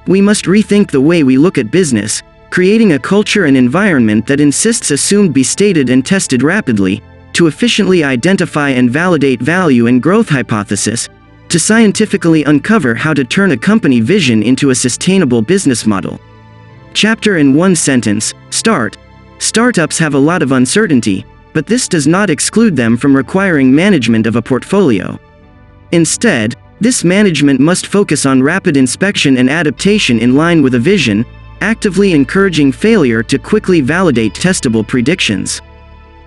We must rethink the way we look at business, creating a culture and environment that insists assumed be stated and tested rapidly, to efficiently identify and validate value and growth hypothesis, to scientifically uncover how to turn a company vision into a sustainable business model. Chapter in one sentence: Start. Startups have a lot of uncertainty, but this does not exclude them from requiring management of a portfolio. Instead, this management must focus on rapid inspection and adaptation in line with a vision, actively encouraging failure to quickly validate testable predictions.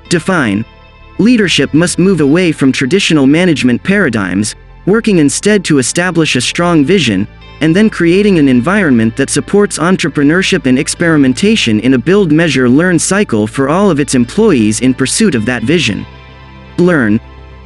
Define. Leadership must move away from traditional management paradigms, working instead to establish a strong vision, and then creating an environment that supports entrepreneurship and experimentation in a build, measure, learn cycle for all of its employees in pursuit of that vision. Learn.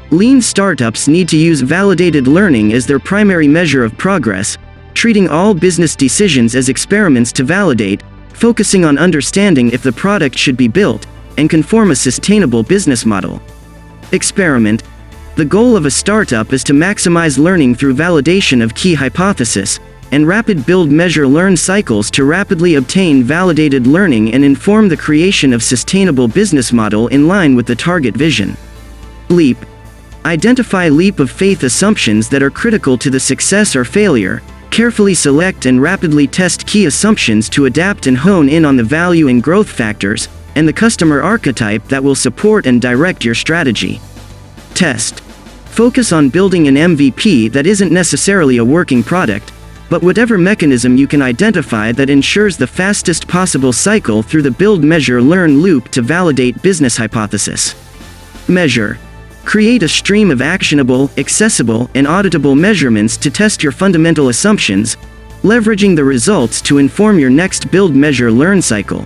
Lean startups need to use validated learning as their primary measure of progress, treating all business decisions as experiments to validate, focusing on understanding if the product should be built, and can form a sustainable business model. Experiment. The goal of a startup is to maximize learning through validation of key hypotheses, and rapid build, measure, learn cycles to rapidly obtain validated learning and inform the creation of sustainable business model in line with the target vision. Leap. Identify leap of faith assumptions that are critical to the success or failure, carefully select and rapidly test key assumptions to adapt and hone in on the value and growth factors, and the customer archetype that will support and direct your strategy. Test. Focus on building an MVP that isn't necessarily a working product, but whatever mechanism you can identify that ensures the fastest possible cycle through the build, measure, learn loop to validate business hypothesis. Measure. Create a stream of actionable, accessible, and auditable measurements to test your fundamental assumptions, leveraging the results to inform your next build, measure, learn cycle.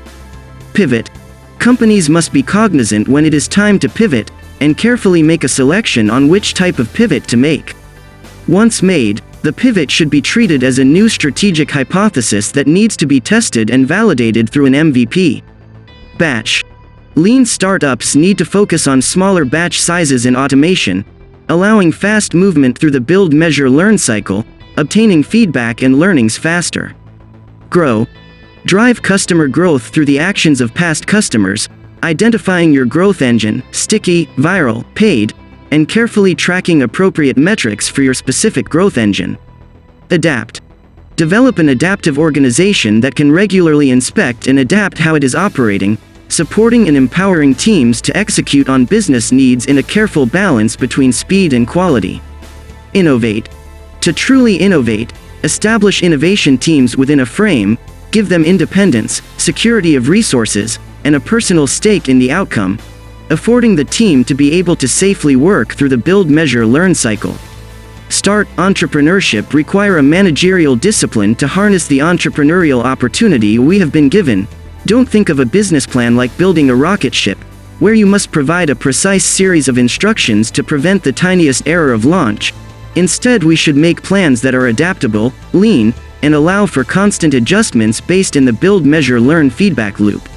Pivot. Companies must be cognizant when it is time to pivot, and carefully make a selection on which type of pivot to make. Once made, the pivot should be treated as a new strategic hypothesis that needs to be tested and validated through an MVP. Batch. Lean startups need to focus on smaller batch sizes and automation, allowing fast movement through the build, measure, learn cycle, obtaining feedback and learnings faster. Grow. Drive customer growth through the actions of past customers, identifying your growth engine, sticky, viral, paid, and carefully tracking appropriate metrics for your specific growth engine. Adapt. Develop an adaptive organization that can regularly inspect and adapt how it is operating, supporting and empowering teams to execute on business needs in a careful balance between speed and quality. Innovate. To truly innovate, establish innovation teams within a frame, give them independence, security of resources, and a personal stake in the outcome, affording the team to be able to safely work through the build, measure, learn cycle. Start entrepreneurship require a managerial discipline to harness the entrepreneurial opportunity we have been given. Don't think of a business plan like building a rocket ship, where you must provide a precise series of instructions to prevent the tiniest error of launch. Instead, we should make plans that are adaptable, lean, and allow for constant adjustments based in the build, measure, learn feedback loop.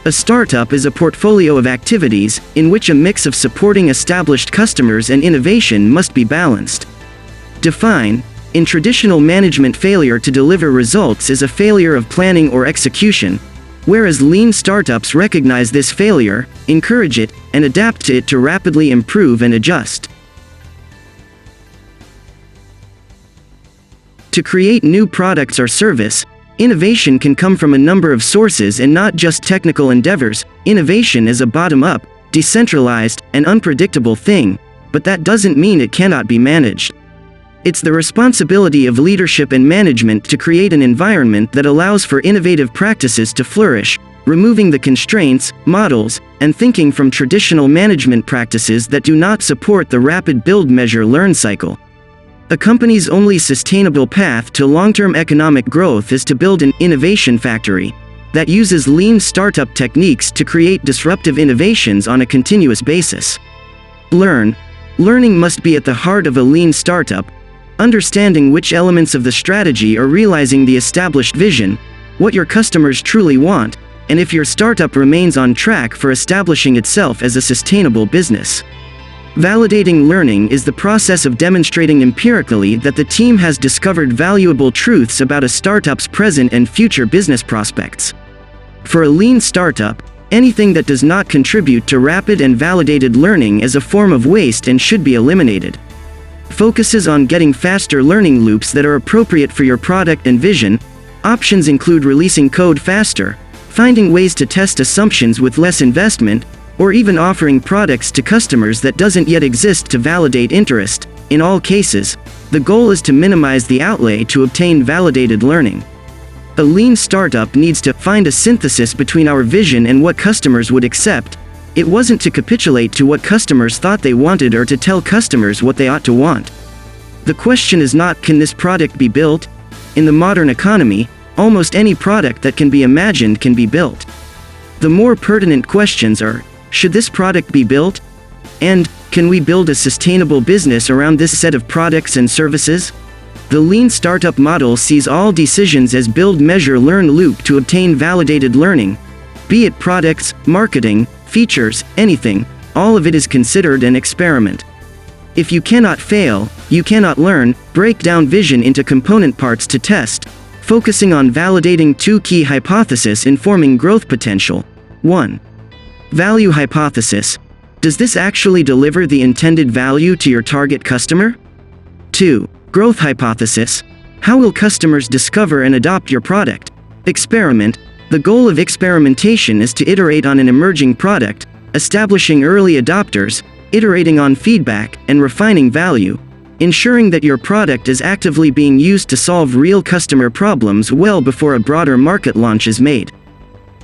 A startup is a portfolio of activities, in which a mix of supporting established customers and innovation must be balanced. Define. In traditional management, failure to deliver results is a failure of planning or execution, whereas lean startups recognize this failure, encourage it, and adapt to it to rapidly improve and adjust. To create new products or service, innovation can come from a number of sources and not just technical endeavors. Innovation is a bottom-up, decentralized, and unpredictable thing, but that doesn't mean it cannot be managed. It's the responsibility of leadership and management to create an environment that allows for innovative practices to flourish, removing the constraints, models, and thinking from traditional management practices that do not support the rapid build, measure, learn cycle. A company's only sustainable path to long-term economic growth is to build an innovation factory that uses lean startup techniques to create disruptive innovations on a continuous basis. Learn. Learning must be at the heart of a lean startup, understanding which elements of the strategy are realizing the established vision, what your customers truly want, and if your startup remains on track for establishing itself as a sustainable business. Validating learning is the process of demonstrating empirically that the team has discovered valuable truths about a startup's present and future business prospects. For a lean startup, anything that does not contribute to rapid and validated learning is a form of waste and should be eliminated. Focuses on getting faster learning loops that are appropriate for your product and vision. Options include releasing code faster, finding ways to test assumptions with less investment, or even offering products to customers that doesn't yet exist to validate interest. In all cases, the goal is to minimize the outlay to obtain validated learning. A lean startup needs to find a synthesis between our vision and what customers would accept. It wasn't to capitulate to what customers thought they wanted or to tell customers what they ought to want. The question is not, can this product be built? In the modern economy, almost any product that can be imagined can be built. The more pertinent questions are, should this product be built? And, can we build a sustainable business around this set of products and services? The lean startup model sees all decisions as build, measure, learn loop to obtain validated learning. Be it products, marketing, features, anything, all of it is considered an experiment. If you cannot fail, you cannot learn. Break down vision into component parts to test, focusing on validating two key hypotheses informing growth potential. 1. Value hypothesis. Does this actually deliver the intended value to your target customer? 2. Growth hypothesis. How will customers discover and adopt your product? Experiment. The goal of experimentation is to iterate on an emerging product, establishing early adopters, iterating on feedback, and refining value, ensuring that your product is actively being used to solve real customer problems well before a broader market launch is made.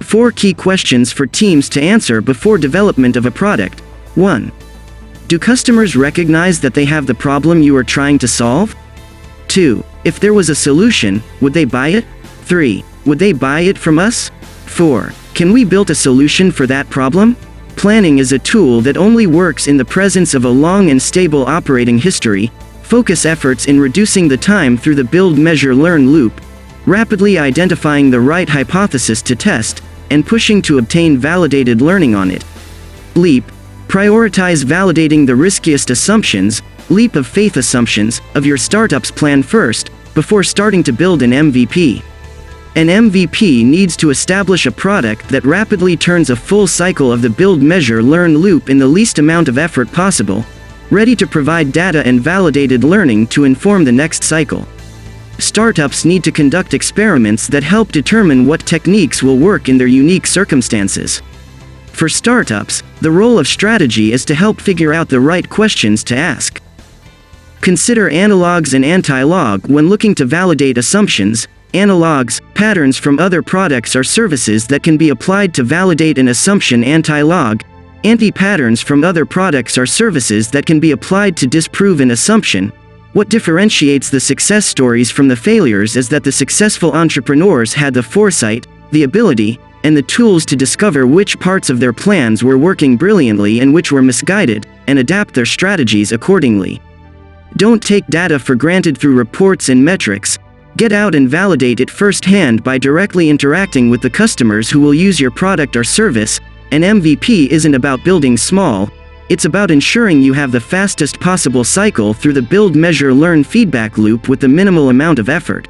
4 key questions for teams to answer before development of a product. 1. Do customers recognize that they have the problem you are trying to solve? 2. If there was a solution, would they buy it? 3. Would they buy it from us? 4. Can we build a solution for that problem? Planning is a tool that only works in the presence of a long and stable operating history. Focus efforts in reducing the time through the build, measure, learn loop, rapidly identifying the right hypothesis to test, and pushing to obtain validated learning on it. Leap. Prioritize validating the riskiest assumptions, leap of faith assumptions, of your startup's plan first, before starting to build an MVP. An MVP needs to establish a product that rapidly turns a full cycle of the build, measure, learn loop in the least amount of effort possible, ready to provide data and validated learning to inform the next cycle. Startups need to conduct experiments that help determine what techniques will work in their unique circumstances. For startups, the role of strategy is to help figure out the right questions to ask. Consider analogs and anti-log when looking to validate assumptions. Analogs, patterns from other products or services that can be applied to validate an assumption. Anti-log, anti-patterns from other products or services that can be applied to disprove an assumption. What differentiates the success stories from the failures is that the successful entrepreneurs had the foresight, the ability, and the tools to discover which parts of their plans were working brilliantly and which were misguided, and adapt their strategies accordingly. Don't take data for granted through reports and metrics. Get out and validate it firsthand by directly interacting with the customers who will use your product or service. An MVP isn't about building small, it's about ensuring you have the fastest possible cycle through the build, measure, learn feedback loop with the minimal amount of effort.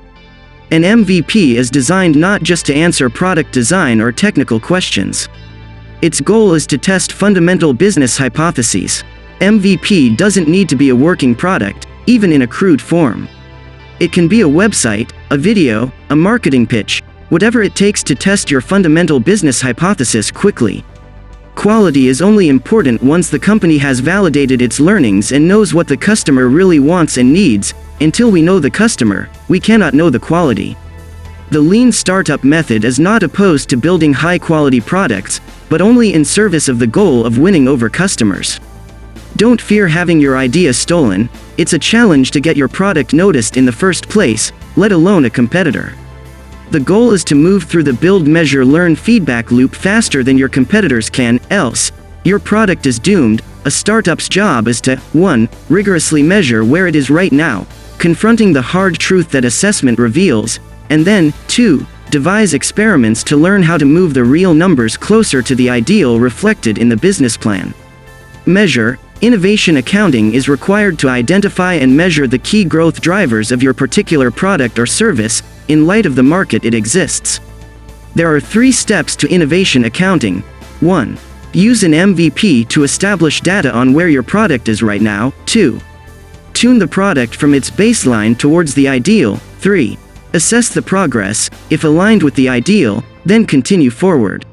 An MVP is designed not just to answer product design or technical questions. Its goal is to test fundamental business hypotheses. MVP doesn't need to be a working product, even in a crude form. It can be a website, a video, a marketing pitch, whatever it takes to test your fundamental business hypothesis quickly. Quality is only important once the company has validated its learnings and knows what the customer really wants and needs. Until we know the customer, we cannot know the quality. The lean startup method is not opposed to building high-quality products, but only in service of the goal of winning over customers. Don't fear having your idea stolen. It's a challenge to get your product noticed in the first place, let alone a competitor. The goal is to move through the build, measure, learn feedback loop faster than your competitors can, else your product is doomed. A startup's job is to 1. Rigorously measure where it is right now, confronting the hard truth that assessment reveals, and then 2. Devise experiments to learn how to move the real numbers closer to the ideal reflected in the business plan. Measure. Innovation accounting is required to identify and measure the key growth drivers of your particular product or service, in light of the market it exists. There are 3 steps to innovation accounting. 1. Use an MVP to establish data on where your product is right now. 2. Tune the product from its baseline towards the ideal. 3. Assess the progress. If aligned with the ideal, then continue forward.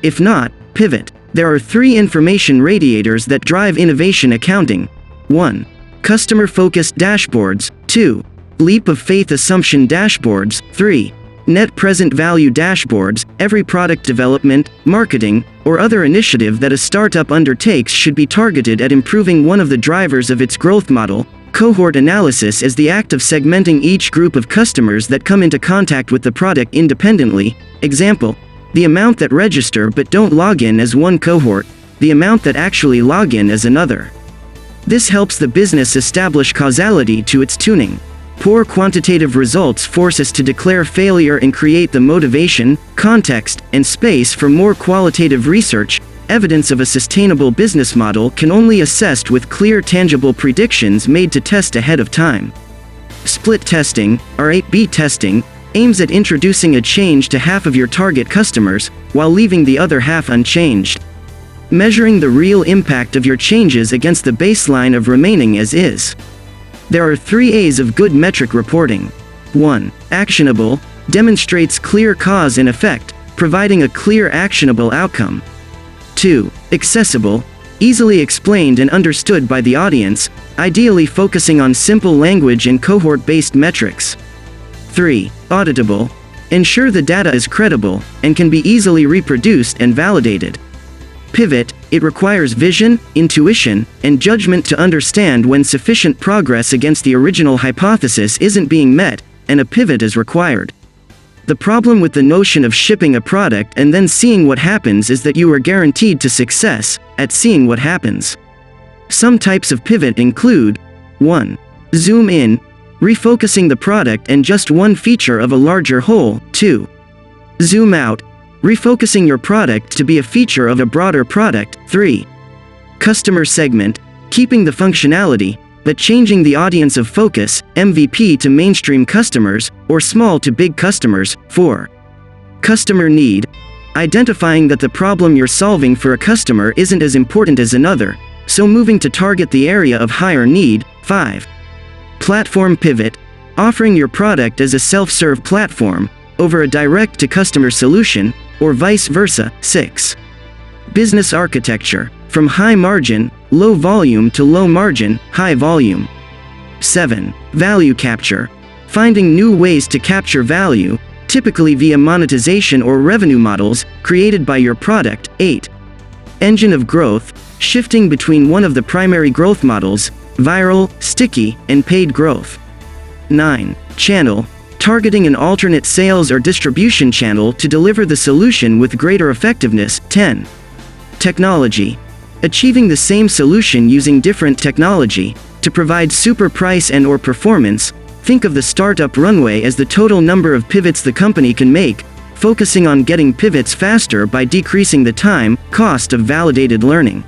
If not, pivot. There are 3 information radiators that drive innovation accounting. 1. Customer-focused dashboards. 2. Leap of faith assumption dashboards. 3. Net present value dashboards. Every product development, marketing, or other initiative that a startup undertakes should be targeted at improving one of the drivers of its growth model. Cohort analysis is the act of segmenting each group of customers that come into contact with the product independently. Example: the amount that register but don't log in as one cohort, the amount that actually log in as another. This helps the business establish causality to its tuning. Poor quantitative results force us to declare failure and create the motivation, context, and space for more qualitative research. Evidence of a sustainable business model can only be assessed with clear, tangible predictions made to test ahead of time. Split testing, or A/B testing, aims at introducing a change to half of your target customers, while leaving the other half unchanged. Measuring the real impact of your changes against the baseline of remaining as is. There are 3 A's of good metric reporting. 1. Actionable, demonstrates clear cause and effect, providing a clear actionable outcome. 2. Accessible, easily explained and understood by the audience, ideally focusing on simple language and cohort-based metrics. 3. Auditable, ensure the data is credible, and can be easily reproduced and validated. Pivot, it requires vision, intuition, and judgment to understand when sufficient progress against the original hypothesis isn't being met, and a pivot is required. The problem with the notion of shipping a product and then seeing what happens is that you are guaranteed to success at seeing what happens. Some types of pivot include: 1. Zoom in, refocusing the product and just one feature of a larger whole. 2. Zoom out, refocusing your product to be a feature of a broader product. 3. Customer segment, keeping the functionality, but changing the audience of focus, MVP to mainstream customers, or small to big customers. 4. Customer need, identifying that the problem you're solving for a customer isn't as important as another, so moving to target the area of higher need. 5. Platform pivot, offering your product as a self-serve platform, over a direct-to-customer solution, or vice versa. 6. Business architecture, from high margin, low volume to low margin, high volume. 7. Value capture, finding new ways to capture value, typically via monetization or revenue models, created by your product. 8. Engine of growth, shifting between one of the primary growth models, viral, sticky, and paid growth. 9. Channel, targeting an alternate sales or distribution channel to deliver the solution with greater effectiveness. 10. Technology, achieving the same solution using different technology, to provide super price and/or performance. Think of the startup runway as the total number of pivots the company can make, focusing on getting pivots faster by decreasing the time, cost of validated learning.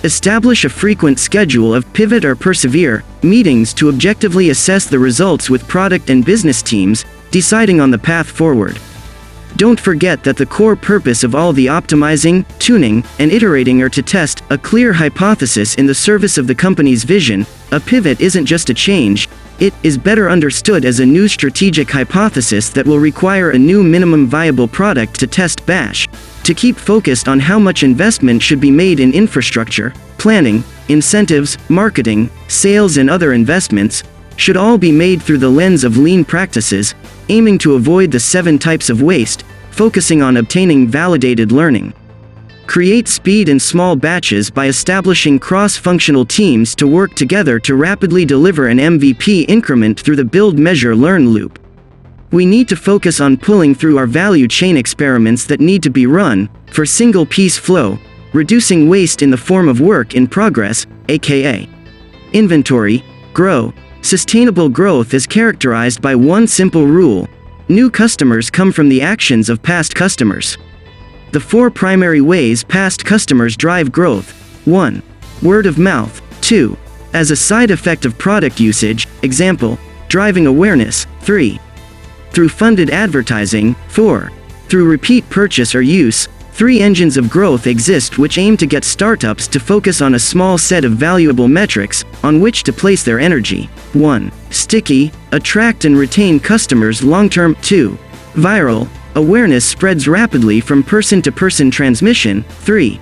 Establish a frequent schedule of pivot or persevere meetings to objectively assess the results with product and business teams, deciding on the path forward. Don't forget that the core purpose of all the optimizing, tuning, and iterating are to test a clear hypothesis in the service of the company's vision. A pivot isn't just a change, it is better understood as a new strategic hypothesis that will require a new minimum viable product to test bash. To keep focused on how much investment should be made in infrastructure, planning, incentives, marketing, sales, and other investments, should all be made through the lens of lean practices, aiming to avoid the 7 types of waste, focusing on obtaining validated learning. Create speed in small batches by establishing cross-functional teams to work together to rapidly deliver an MVP increment through the build, measure, learn loop. We need to focus on pulling through our value chain experiments that need to be run, for single-piece flow, reducing waste in the form of work in progress, aka inventory. Grow. Sustainable growth is characterized by one simple rule: new customers come from the actions of past customers. The 4 primary ways past customers drive growth. 1. Word of mouth. 2. As a side effect of product usage, example, driving awareness. 3. Through funded advertising. 4. Through repeat purchase or use. 3 engines of growth exist which aim to get startups to focus on a small set of valuable metrics on which to place their energy. 1. Sticky, attract and retain customers long-term. 2. Viral, awareness spreads rapidly from person-to-person transmission. 3.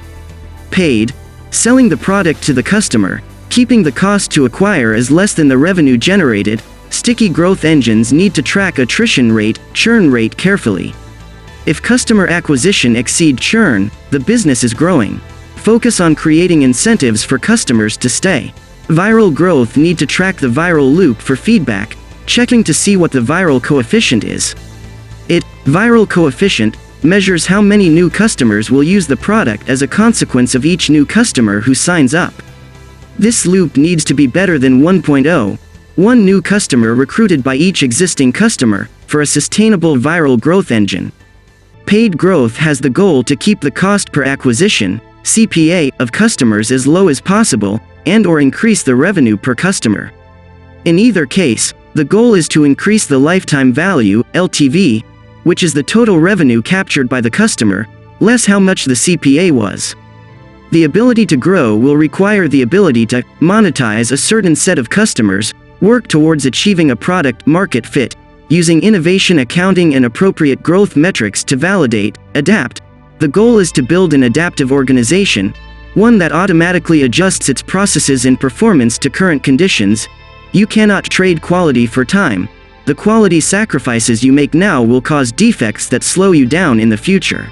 Paid, selling the product to the customer, keeping the cost to acquire as less than the revenue generated. Sticky growth engines need to track attrition rate, churn rate carefully. If customer acquisition exceeds churn, the business is growing. Focus on creating incentives for customers to stay. Viral growth need to track the viral loop for feedback, checking to see what the viral coefficient is. Viral coefficient measures how many new customers will use the product as a consequence of each new customer who signs up. This loop needs to be better than 1.0, one new customer recruited by each existing customer, for a sustainable viral growth engine. Paid growth has the goal to keep the cost per acquisition, CPA, of customers as low as possible, and/or increase the revenue per customer. In either case, the goal is to increase the lifetime value, LTV, which is the total revenue captured by the customer, less how much the CPA was. The ability to grow will require the ability to monetize a certain set of customers, work towards achieving a product-market fit, using innovation accounting and appropriate growth metrics to validate, adapt. The goal is to build an adaptive organization, one that automatically adjusts its processes and performance to current conditions. You cannot trade quality for time. The quality sacrifices you make now will cause defects that slow you down in the future.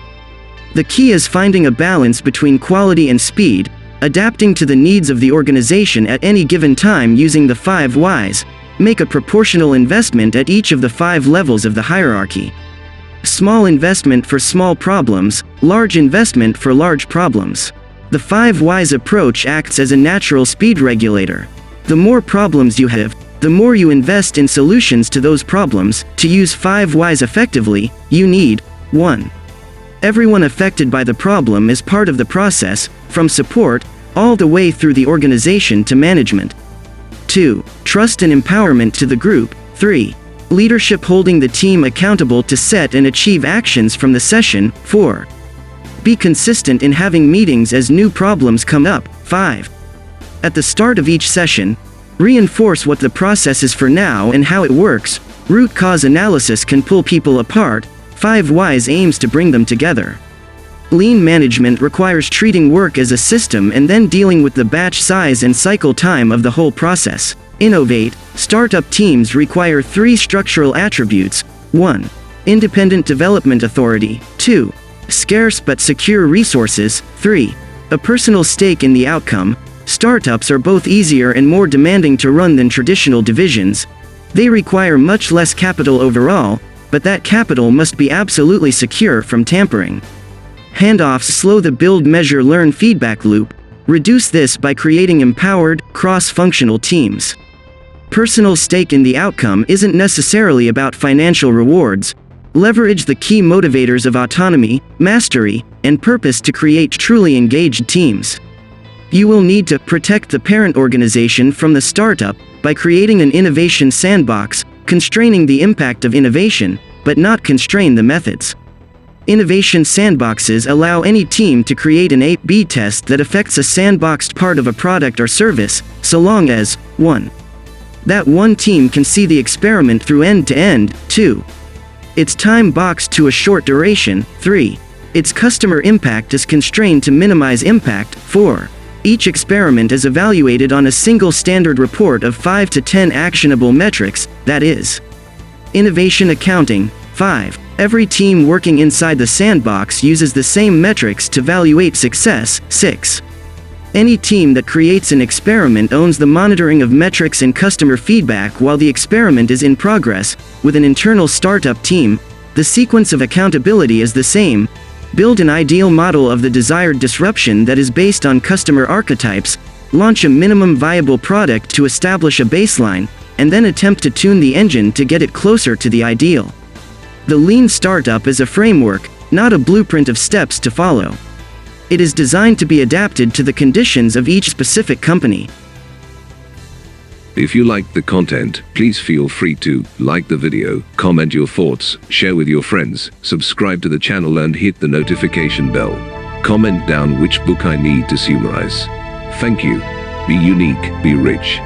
The key is finding a balance between quality and speed, adapting to the needs of the organization at any given time using the 5 whys. Make a proportional investment at each of the 5 levels of the hierarchy. Small investment for small problems, large investment for large problems. The 5 whys approach acts as a natural speed regulator. The more problems you have, the more you invest in solutions to those problems. To use 5 whys effectively, you need 1. Everyone affected by the problem is part of the process, from support, all the way through the organization to management. 2. Trust and empowerment to the group. 3. Leadership holding the team accountable to set and achieve actions from the session. 4. Be consistent in having meetings as new problems come up. 5. At the start of each session, reinforce what the process is for now and how it works. Root cause analysis can pull people apart. 5 whys aims to bring them together. Lean management requires treating work as a system and then dealing with the batch size and cycle time of the whole process. Innovate. Startup teams require 3 structural attributes. 1. Independent development authority. 2. Scarce but secure resources. 3. A personal stake in the outcome. Startups are both easier and more demanding to run than traditional divisions. They require much less capital overall, but that capital must be absolutely secure from tampering. Handoffs slow the build, measure, learn feedback loop. Reduce this by creating empowered, cross-functional teams. Personal stake in the outcome isn't necessarily about financial rewards. Leverage the key motivators of autonomy, mastery, and purpose to create truly engaged teams. You will need to protect the parent organization from the startup by creating an innovation sandbox, constraining the impact of innovation, but not constrain the methods. Innovation sandboxes allow any team to create an A/B test that affects a sandboxed part of a product or service, so long as 1. That one team can see the experiment through end to end. 2. It's time boxed to a short duration. 3. Its customer impact is constrained to minimize impact. 4. Each experiment is evaluated on a single standard report of 5 to 10 actionable metrics, that is, innovation accounting. 5. Every team working inside the sandbox uses the same metrics to evaluate success. 6. Any team that creates an experiment owns the monitoring of metrics and customer feedback while the experiment is in progress. With an internal startup team, the sequence of accountability is the same. Build an ideal model of the desired disruption that is based on customer archetypes, launch a minimum viable product to establish a baseline, and then attempt to tune the engine to get it closer to the ideal. The lean startup is a framework, not a blueprint of steps to follow. It is designed to be adapted to the conditions of each specific company. If you liked the content, please feel free to like the video, comment your thoughts, share with your friends, subscribe to the channel and hit the notification bell. Comment down which book I need to summarize. Thank you. Be unique, be rich.